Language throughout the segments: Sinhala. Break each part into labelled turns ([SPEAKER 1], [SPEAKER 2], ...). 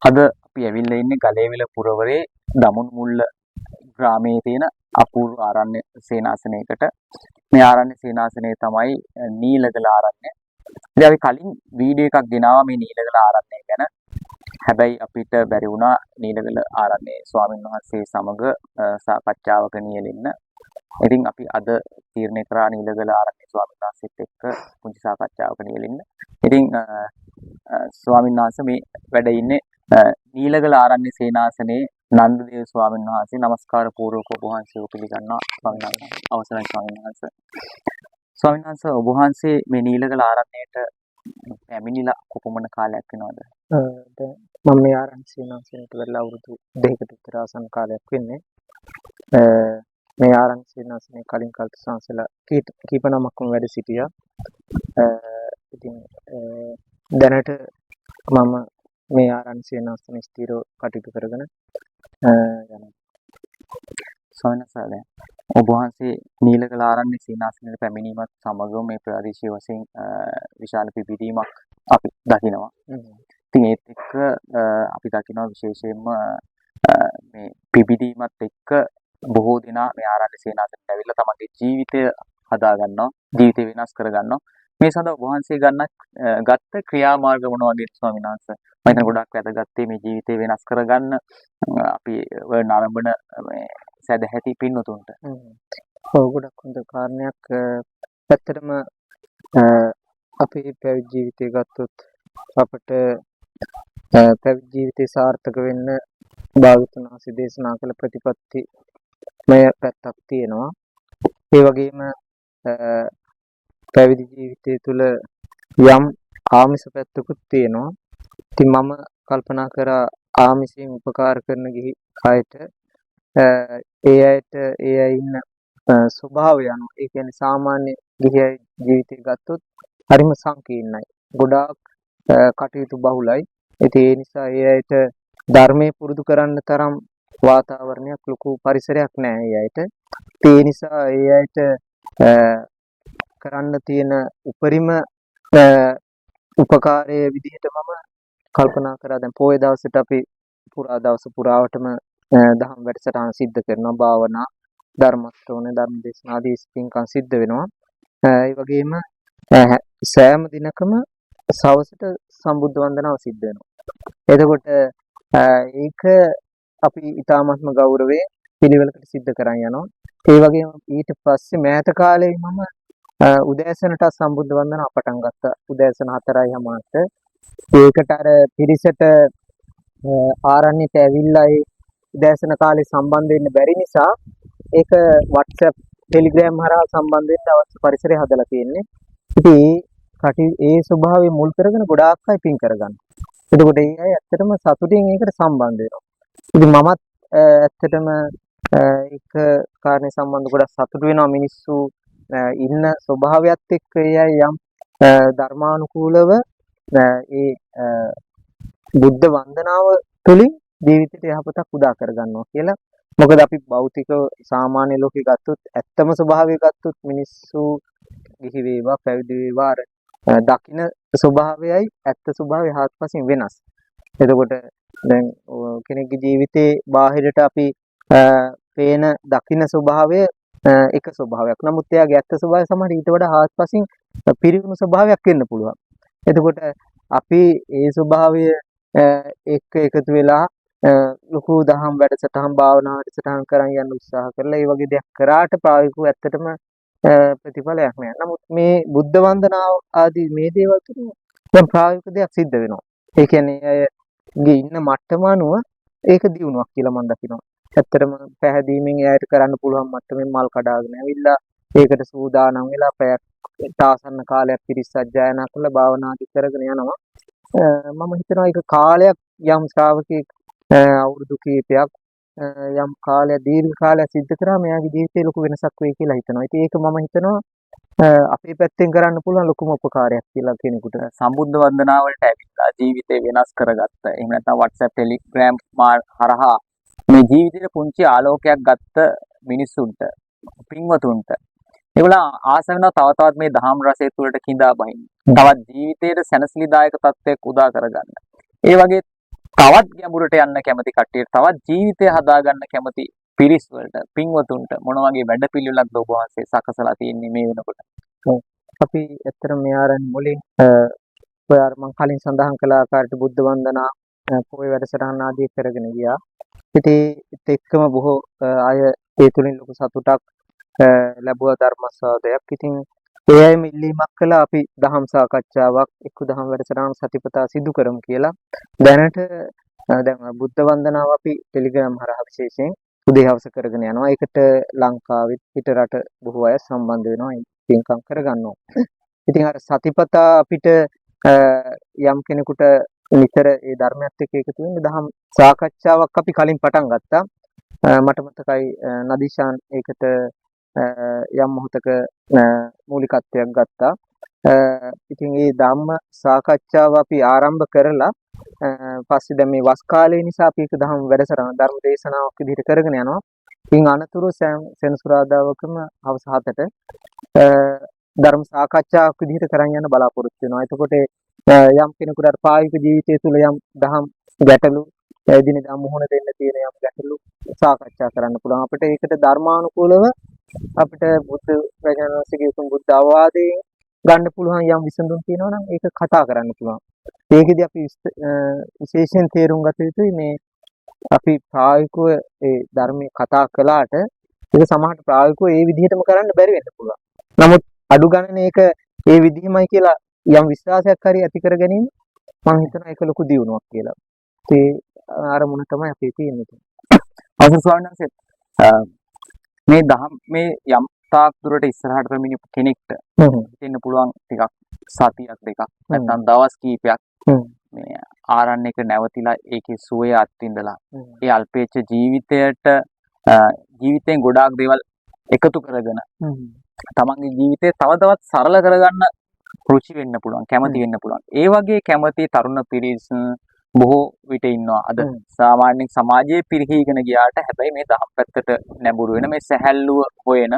[SPEAKER 1] අද අපි ඇවිල්ලා ඉන්නේ ගලේවිල පුරවරේ දමුණුමුල්ල ග්‍රාමයේ තියෙන අපූර්ව ආරණ්‍ය සේනාසනයකට. මේ ආරණ්‍ය සේනාසනය තමයි නීලගල ආරණ්‍ය. ඉතින් අපි කලින් වීඩියෝ එකක් ගෙනාවා මේ නීලගල ආරණ්‍ය ගැන. හැබැයි අපිට බැරි වුණා නීලගල ආරණ්‍යයේ ස්වාමීන් වහන්සේ සමග සාකච්ඡාවක නියැලෙන්න. ඉතින් අපි අද තීරණය කරා නීලගල ආරණ්‍ය ස්වාමීන් වහන්සේත් එක්ක පුංචි සාකච්ඡාවක නියැලෙන්න. ඉතින් ස්වාමීන් වහන්සේ මේ වැඩ ඉන්නේ නීලගල ආරණ්‍ය සේනාසනයේ නන්දදේව ස්වාමීන් වහන්සේ. නමස්කාර පූර්වක ඔබ වහන්සේව පිළිගන්නවා ස්වාමීන් වහන්සේ. අවසරයි ස්වාමීන් වහන්සේ. ස්වාමීන් වහන්සේ ඔබ වහන්සේ මේ නීලගල ආරණ්‍යයට පැමිණිලා කොපමණ කාලයක් වෙනවද?
[SPEAKER 2] දැන් මම මේ ආරණ්‍ය සේනාසනයට වෙලා අවුරුදු 2කට විතර ආසන්න කාලයක් වෙන්නේ. මේ ආරණ්‍ය සේනාසනයේ කලින් කල්ප සංසලා කීප නමක්ම වැඩ සිටියා. ඉතින් දැනට මම මේ ආරණ්‍ය සේනාසනයේ ස්ථිරව කටයුතු කරගෙන යනවා.
[SPEAKER 1] ස්වාමීන් වහන්සේ ඔබ වහන්සේ නීලගල ආරණ්‍ය සේනාසනයට පැමිණීමත් සමගම මේ ප්‍රාදේශීය වශයෙන් විශාල පිබිදීමක් අපි දකිනවා. ඉතින් ඒත් එක්ක අපි දකිනවා විශේෂයෙන්ම මේ පිබිදීමත් එක්ක බොහෝ දෙනා මේ ආරණ්‍ය සේනාසනයට ඇවිල්ලා තමන්ගේ ජීවිතය හදා ගන්නවා, ජීවිතය වෙනස් කර ගන්නවා. මේ සඳහා ඔබ වහන්සේ ගත්ත ක්‍රියාමාර්ග මොනවද ස්වාමීන් වහන්සේ? මම හිතන ගොඩක් වැදගත් මේ ජීවිතය වෙනස් කරගන්න අපි නරඹන මේ සදැහැති පින්වතුන්ට.
[SPEAKER 2] ඔව්, ගොඩක් හොඳ කාරණයක්. ඇත්තටම අපේ පැවිදි ජීවිතය ගත්තොත් අපට පැවිදි ජීවිතය සාර්ථක වෙන්න භාගතුන් වහන්සේ දේශනා කළ ප්‍රතිපත්ති මය පැත්තක් තියෙනවා. ඒ වගේම පැවිදි ජීවිතය තුළ යම් ආමිෂ පැත්තකුත් තියෙනවා. ඉතින් මම කල්පනා කරා ආමිෂයෙන් උපකාර කරන ගිහි අයට ඒ අයට ඒ අය ඉන්න ස්වභාවය අනුව, ඒ කියන්නේ සාමාන්‍ය ගිහි ජීවිතය ගත්තොත් හරිම සංකීර්ණයි. ගොඩාක් කටයුතු බහුලයි. ඉතින් ඒ නිසා ඒ අයට ධර්මයේ පුරුදු කරන්න තරම් වාතාවරණයක්, ලොකු පරිසරයක් නැහැ ඒ අයට. ඒ නිසා ඒ අයට කරන්න තියෙන උපරිම උපකාරයේ විදිහට මම කල්පනා කරා. දැන් පොයේ දවසට අපි පුරා දවස පුරාවටම දහම් වැඩසටහන් සිද්ධ කරනවා. භාවනා, ධර්ම ශ්‍රවණ, ධර්ම දේශනා ආදී පින්කම් සිද්ධ වෙනවා. ඒ වගේම සෑම දිනකම සවසට සම්බුද්ධ වන්දනාව සිද්ධ වෙනවා. එතකොට ඒක අපි ඊ타මත්ම ගෞරවයෙන් පිළිවෙලකට සිද්ධ කරන් යනවා. ඒ වගේම ඊට පස්සේ මෑත කාලේ මම උදෑසනට සම්බුද්ධ වන්දනාව පටන් ගත්තා. උදෑසන 4:00ට. ඒකට අර පිරිසට ආරණ්‍යට ඇවිල්ලා ඒ උදෑසන කාලේ සම්බන්ධ වෙන්න බැරි නිසා ඒක WhatsApp, Telegram හරහා සම්බන්ධ වෙන්න අවශ්‍ය පරිසරය හදලා තියෙන්නේ. ඉතින් ඒ ස්වභාවය මුල් කරගෙන ගොඩාක් අය පින් කරගන්න. එතකොට ඒ අය ඇත්තටම සතුටින් ඒකට සම්බන්ධ වෙනවා. ඉතින් මමත් ඇත්තටම ඒක කාරණේ සම්බන්ධ ගොඩක් සතුටු වෙනවා. මිනිස්සු ඉන්න ස්වභාවයත් එක්ක ඒ අය යම් ධර්මානුකූලව ඒ බුද්ධ වන්දනාව තුළින් ජීවිතයට යහපතක් උදා කරගන්නවා කියලා. මොකද අපි භෞතික සාමාන්‍ය ලෝකේ ගත්තොත්, ඇත්තම ස්වභාවය ගත්තොත් මිනිස්සු ගිහි වේවා පැවිදි වේවා අර දකින්න ස්වභාවයයි ඇත්ත ස්වභාවය හාත්පසින් වෙනස්. එතකොට දැන් කෙනෙක්ගේ ජීවිතේ බාහිරට අපි පේන දකින්න ස්වභාවය එක ස්වභාවයක්. නමුත් එයාගේ ඇත්ත ස්වභාවය සමහර ඊට වඩා හාත්පසින් පිරිහුණු ස්වභාවයක් වෙන්න පුළුවන්. එතකොට අපි ඒ ස්වභාවය එක්ක එකතු වෙලා ලොකු දහම් වැඩසටහන්, භාවනා වැඩසටහන් කරන් යන්න උත්සාහ කරලා ඒ වගේ දෙයක් කරාට ප්‍රායෝගිකව ඇත්තටම ප්‍රතිඵලයක් නෑ. නමුත් මේ බුද්ධ වන්දනාව ආදී මේ දේවල් තුන දැන් ප්‍රායෝගික දෙයක් සිද්ධ වෙනවා. ඒ කියන්නේ අයගේ ඉන්න මට්ටම අනුව ඒක දියුණුවක් කියලා මම දකිනවා. ඇත්තටම පැහැදීමෙන් එයාට කරන්න පුළුවන් මට්ටමින් මල් කඩාගෙන ඇවිල්ලා ඒකට සූදානම් වෙලා පැයක් තාසන්න කාලයක් පිරිස් සජ්ජායනා කරලා භාවනාදි කරගෙන යනවා. මම හිතනවා ඒක කාලයක් යම් ශ්‍රාවකෙක් අවුරුදු කීපයක් යම් කාලයක් දීර්ඝ කාලයක් සිද්ධ කරාම එයාගේ ජීවිතේ ලොකු වෙනසක් වෙයි කියලා හිතනවා. ඉතින් ඒක මම හිතනවා අපේ පැත්තෙන් කරන්න පුළුවන් ලොකුම උපකාරයක් කියලා කෙනෙකුට.
[SPEAKER 1] සම්බුද්ධ වන්දනාවලට ඇවිල්ලා ජීවිතේ වෙනස් කරගත්ත. එහෙම නැත්නම් WhatsApp, Telegram හරහා මේ ජීවිතේට පුංචි ආලෝකයක් ගත්ත මිනිස්සුන්ට, පින්වතුන්ට ඒගොල්ලෝ ආස වෙනවා තව තවත් මේ දහම් රසය තුළට කිඳා බහින්න. තවත් ජීවිතේට සැනසීලිදායක තත්ත්වයක් උදා කරගන්න. ඒ වගේ තවත් ගැඹුරට යන්න කැමති කට්ටියට තවත් ජීවිතය හදාගන්න කැමති පිරිස් වලට පින්වතුන්ට මොන වගේ වැඩපිළිවෙලක්ද ඔබ වහන්සේ සකසලා තියෙන්නේ මේ වෙනකොට?
[SPEAKER 2] ඔව්. අපි ඇත්තටම මේ ආරණ්‍ය මුලින් ඔය අර මම කලින් සඳහන් කළ ආකාරයට බුද්ධ වන්දනා පොය වැඩසටහන ආදී කරගෙන ගියා. ඉතින් ඒත් එක්කම බොහෝ අය ඒ තුලින් ලොකු සතුටක් ලැබුවා ධර්මස්වාදයක්. ඉතින් ඒ අයම ඉල්ලීමක් කළා අපි දහම් සාකච්ඡාවක් එක්ක දහම් වැඩසටහන සතිපතා සිදු කරමු කියලා. දැනට දැන් බුද්ධ වන්දනාව අපි ටෙලිග්‍රෑම් හරහා විශේෂයෙන් උදේ හවස කරගෙන යනවා. ඒකට ලංකාවෙත් පිටරට බොහෝ අය සම්බන්ධ වෙනවා. පින්කම් කරගන්නවා. ඉතින් අර සතිපතා අපිට යම් කෙනෙකුට නිතර ඒ ධර්මයත් එක්ක එකතු වෙන්න දහම් සාකච්ඡාවක් අපි කලින් පටන් ගත්තා. මට මතකයි නදීෂාන් ඒකට යම් මොහොතක මූලිකත්වයක් ගත්තා. ඉතින් මේ ධම්ම සාකච්ඡාව අපි ආරම්භ කරලා පස්සේ දැන් මේ වස් කාලය නිසා අපි ඒක දහම් වැඩසටහන ධර්ම දේශනාවක් විදිහට කරගෙන යනවා. ඉතින් අනතුරු සෙනසුරාදාවකම හවස 7ට ධර්ම සාකච්ඡාවක් විදිහට කරන් යන බලාපොරොත්තු වෙනවා. එතකොට යම් කෙනෙකුට අර ප්‍රායෝගික ජීවිතය තුළ යම් දහම් ගැටලු එදිනෙදා මුහුණ දෙන්න තියෙන යම් ගැටලු සාකච්ඡා කරන්න පුළුවන්. අපිට ඒකට ධර්මානුකූලව අපිට බුද්ධ වචනසිකේ උතුම් බුද්ධ අවවාදයෙන් ගන්න පුළුවන් යම් විසඳුම් තියෙනවා නම් ඒක කතා කරන්න පුළුවන්. ඒකෙදි අපි විශේෂයෙන් තේරුම් ගත යුතුයි මේ අපි ප්‍රායෝගිකව ඒ ධර්මයේ කතා කළාට ඒක සමහරට ප්‍රායෝගිකව ඒ විදිහටම කරන්න බැරි වෙන්න පුළුවන්. නමුත් අඩු ගණනේ ඒක ඒ විදිහමයි කියලා යම් විශ්වාසයක් හරි ඇති කර ගැනීම මම හිතනවා ඒක ලොකු දියුණුවක් කියලා. ඒ අරමුණ තමයි අපි තියෙන්නේ.
[SPEAKER 1] අවසන් ස්වාමීන් වහන්සේ මේ දහම් මේ යම් තාක් දුරට ඉස්සරහට පැමිණි කෙනෙක්ට දෙන්න පුළුවන් ටිකක් සතියක් දෙකක් නැත්නම් දවස් කීපයක් මේ ආරණ්‍යක නැවතිලා ඒකේ සුවය අත්විඳලා ඒ අල්පේච්ඡ ජීවිතයෙන් ගොඩාක් දේවල් එකතු කරගෙන තමන්ගේ ජීවිතය තව තවත් සරල කරගන්න රුචි වෙන්න පුළුවන් කැමති වෙන්න පුළුවන්. ඒ වගේ කැමති තරුණ පිරිස් බොහෝ විට ඉන්නවා. අද සාමාන්‍යයෙන් සමාජයේ පිරිහීගෙන ගියාට හැබැයි මේ දහම් පැත්තට නැඹුරු වෙන මේ සැහැල්ලුව හොයන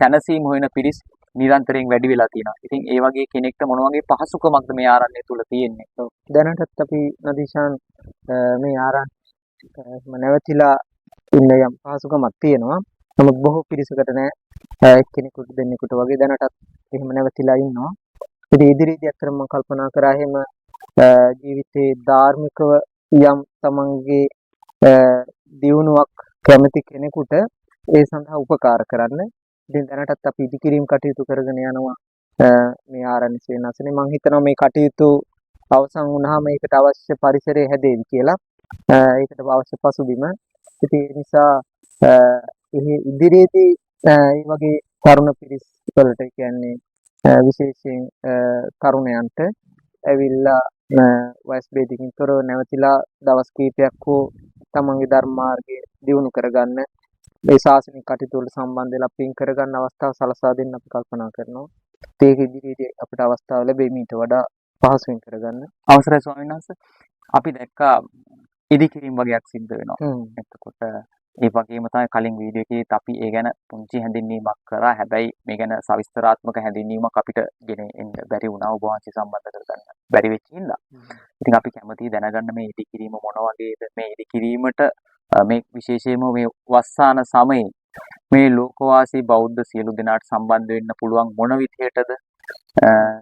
[SPEAKER 1] සැනසීම හොයන පිරිස් නිරන්තරයෙන් වැඩි වෙලා තියෙනවා. ඉතින් ඒ වගේ කෙනෙක්ට මොන වගේ පහසුකමක්ද මේ ආරණ්‍ය තුල තියෙන්නේ?
[SPEAKER 2] දැනටත් අපි නදීෂාන් මේ ආරණ්‍ය නැවතිලා ඉන්න යම් පහසුකමක් තියෙනවා. නමුත් බොහෝ පිරිසකට නෑ. එක්කෙනෙකුට දෙන්නෙකුට වගේ දැනටත් එහෙම නැවතිලා ඉන්නවා. ඉතින් ඉදිරියේදී අත්‍තරම මම කල්පනා කරා එහෙම ජීවිතේ ධාර්මිකව යම් තමන්ගේ දියුණුවක් කැමති කෙනෙකුට ඒ සඳහා උපකාර කරන්න. ඉතින් දැනටත් අපි ඉදිකිරීම කටයුතු කරගෙන යනවා මේ ආරණ්‍ය සේනාසනේ. මම හිතනවා මේ කටයුතු අවසන් වුණාම ඒකට අවශ්‍ය පරිසරය හැදේවි කියලා. ඒකට අවශ්‍ය පසුබිම. ඉතින් ඒ නිසා ඉදිරියේදී මේ වගේ තරුණ පිරිස් වලට කියන්නේ විශේෂයෙන් තරුණයන්ට ඇවිල්ලා වයස් ભેදකින් තොරව නැවතිලා දවස් කීපයක් හෝ තමන්ගේ ධර්ම මාර්ගය දියුණු කරගන්න මේ ශාසනික කටයුතු වලට සම්බන්ධ වෙලා පින් කරගන්න අවස්ථාව සලසා දෙන්න අපි කල්පනා කරනවා. ඒක ඉදිරියේදී අපිට අවස්ථාව ලැබෙයි මීට වඩා පහසුවෙන් කරගන්න.
[SPEAKER 1] අවසරයි ස්වාමීන් වහන්සේ. අපි දැක්කා ඉදිකිරීම වගේක් සිද්ධ වෙනවා. එතකොට ඒ වගේම තමයි කලින් වීඩියෝ එකේත් අපි ඒ ගැන පුංචි හැඳින්වීමක් කරා. හැබැයි මේ ගැන සවිස්තරාත්මක හැඳින්වීමක් අපිට ගෙන එන්න බැරි වුණා ඔබ වහන්සේ සම්බන්ධ කරගන්න බැරි වෙච්ච හින්දා. ඉතින් අපි කැමතියි දැනගන්න මේ ඉදිකිරීම මොන වගේද මේ ඉදිකිරීමට මේ විශේෂයෙන්ම මේ වස්සාන සමයේ මේ ලෝකවාසී බෞද්ධ සියලු දෙනාට සම්බන්ධ වෙන්න පුළුවන් මොන විදිහටද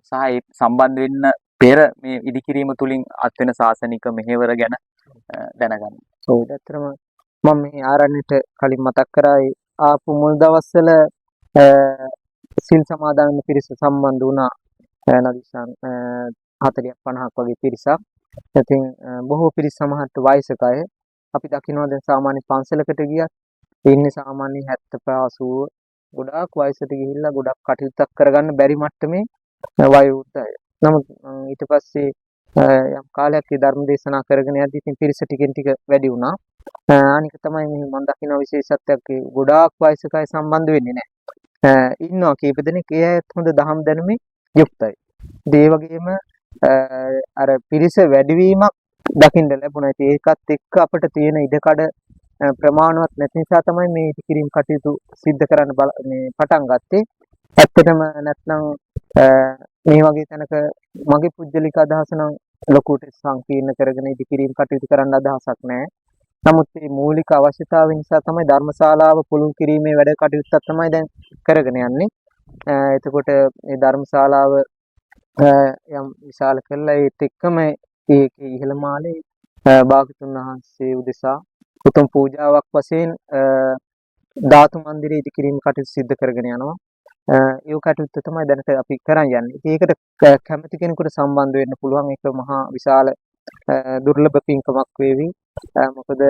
[SPEAKER 1] සහ ඒ සම්බන්ධ වෙන්න පෙර මේ ඉදිකිරීම තුලින් අත් වෙන ශාසනික මෙහෙවර ගැන දැනගන්න.
[SPEAKER 2] ඔව් ඇත්තටම මම මේ ආරණ්‍යට කලින් මතක් කරා ආපු මුල් දවස්වල සිල් සමාදන් වෙන පිරිස සම්බන්ධ වුණා නදීෂාන් 40ක් 50ක් වගේ පිරිසක්. ඉතින් බොහෝ පිරිස් සමහරට වයසක අය අපි දකිනවා දැන් සාමාන්‍ය පන්සලකට ගියත් ඉන්නේ සාමාන්‍ය 70 80 ගොඩාක් වයසට ගිහිල්ලා ගොඩක් කටයුත්තක් කරගන්න බැරි මට්ටමේ වයෝවෘද්ධ අය. නමුත් ඊට පස්සේ යම් කාලයක් ඒ ධර්ම දේශනා කරගෙන යද්දී ඉතින් පිරිස ටිකෙන් ටික වැඩි වුණා. අනික තමයි මේ මම දකින විශේෂත්වයක් ගොඩාක් වයසක අය සම්බන්ධ වෙන්නේ නැහැ. ඉන්නවා කීප දෙනෙක් ඒ අයත් හොඳ දහම් දැනුමේ යුක්තයි. ඒ වගේම අර පිරිස වැඩිවීමක් දකින්න ලැබුණා. ඒකත් එක්ක අපිට තියෙන ඉඩකඩ ප්‍රමාණවත් නැති නිසා තමයි මේ ඉදිකිරීම කටයුතු සිද්ධ කරන්න මේ පටන් ගත්තේ. ඇත්තටම නැත්නම් මේ වගේ තැනක මගේ පුජ්‍යලික අදහස නම් ලොකුට සංකීර්ණ කරගෙන ඉදිකිරීම කටයුතු කරන්න අදහසක් නැහැ. නමුත් මේ මූලික අවශ්‍යතාවය නිසා තමයි ධර්මශාලාව පුළුල් කිරීමේ වැඩ කටයුත්තක් තමයි දැන් කරගෙන යන්නේ. එතකොට මේ ධර්මශාලාව යම් විශාල කළා ඒත් එක්කම ඒකේ ඉහළ මාලේ භාගතුන් වහන්සේ උදෙසා උතුම් පූජාවක් වශයෙන් ධාතු මන්දිරය ඉදිකිරීම කටයුතු සිදු කරගෙන යනවා. ඒ කටයුත්ත තමයි දැනට අපි කරන් යන්නේ. ඒකට කැමති කෙනෙකුට සම්බන්ධ වෙන්න පුළුවන්. ඒක මහා විශාල දුර්ලභ පින්කමක් වේවි. මොකද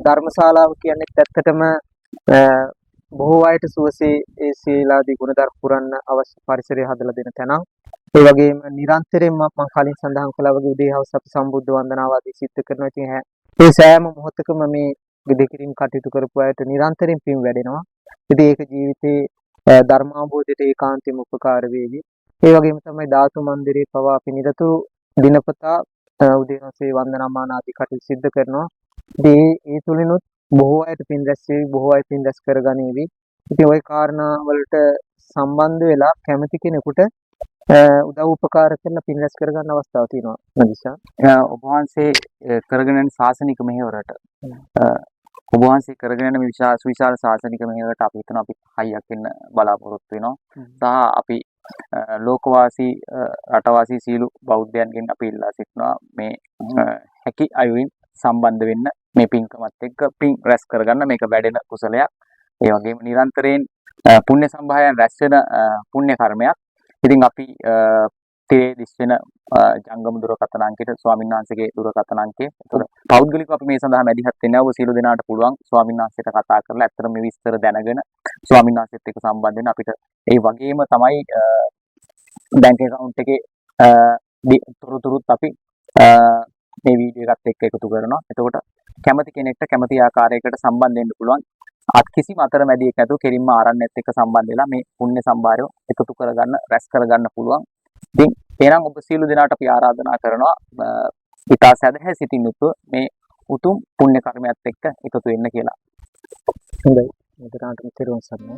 [SPEAKER 2] ධර්මශාලාව කියන්නේ ඇත්තටම බොහෝ අයට සුවසේ ඒ සීලාදී ගුණධර්ම පුරන්න අවශ්‍ය පරිසරය හදලා දෙන තැනක්. ඒ වගේම නිරන්තරයෙන්ම මම කලින් සඳහන් කළා වගේ උදේ හවස අපි සම්බුද්ධ වන්දනාව ආදී සිද්ධ කරනවා. ඉතින් ඒ සෑම මොහොතකම මේ විදිකිරීම කටයුතු කරපු අයට නිරන්තරයෙන් පින් වැඩෙනවා. ඉතින් ඒක ජීවිතේ ධර්ම අවබෝධයට ඒකාන්තයෙන්ම උපකාර වේවි. ඒ වගේම තමයි ධාතු මන්දිරේ පවා අපි නිරතුරු දිනපතා උදේ හවසේ වන්දනාමාන ආදී කටයුතු සිදු කරනවා. ඉතින් ඒ තුලිනුත් බොහෝ අයට පින් රැස් වෙවි, බොහෝ අය පින් රැස් කරගනීවි. ඉතින් ওই කාරණා වලට සම්බන්ධ වෙලා කැමති කෙනෙකුට උදව් උපකාර කරන පින් රැස් කරගන්න අවස්ථාව තියෙනවා නදිසා.
[SPEAKER 1] ඔබ වහන්සේ කරගෙන යන ශාසනික මෙහෙවරට ඔබ වහන්සේ කරගෙන යන මේ විශාල ශාසනික මෙහෙවරට අපි හිතනවා අපි හයියක් වෙන්න බලාපොරොත්තු වෙනවා. සහ අපි ලෝකවාසී රටවාසී සීළු බෞද්ධයන්ගෙන් අපි ඉල්ලා සිටිනවා මේ හැකි අයුරින් සම්බන්ධ වෙන්න මේ පින්කමත් එක්ක පින් රැස් කරගන්න. මේක වැඩෙන කුසලයක්. ඒ වගේම නිරන්තරයෙන් පුණ්‍ය සම්භායයන් රැස් වෙන පුණ්‍ය කර්මයක්. ඉතින් අපි තිරේ දිස් වෙන ජංගම දුරකථන අංකයට ස්වාමීන් වහන්සේගේ දුරකථන අංකය. ඒතකොට පෞද්ගලිකව අපි මේ සඳහා මැදිහත් වෙනවා. ඔබ සියලු දෙනාට පුළුවන් ස්වාමීන් වහන්සේට කතා කරලා ඇත්තටම මේ විස්තර දැනගෙන ස්වාමීන් වහන්සේත් එක්ක සම්බන්ධ වෙන්න අපිට ඒ වගේම තමයි බැංක් account එකේ තොරතුරුත් අපි මේ වීඩියෝ එකත් එක්ක එකතු කරනවා. එතකොට කැමති කෙනෙක්ට කැමති ආකාරයකට සම්බන්ධ වෙන්න පුළුවන්. කිසිම අතරමැදියෙක් නැතුව කෙලින්ම ආරණ්‍යත් එක්ක සම්බන්ධ වෙලා මේ පුණ්‍ය සම්භාරය එකතු කරගන්න, රැස් කරගන්න පුළුවන්. ඉතින් එහෙනම් ඔබ සියලු දෙනාට අපි ආරාධනා කරනවා ඊට සැදැහැ සිතින් යුතුව මේ උතුම් පුණ්‍ය කර්මයත් එක්ක එකතු වෙන්න කියලා.
[SPEAKER 2] හොඳයි. මෙතනට තෙරුවන් සරණයි.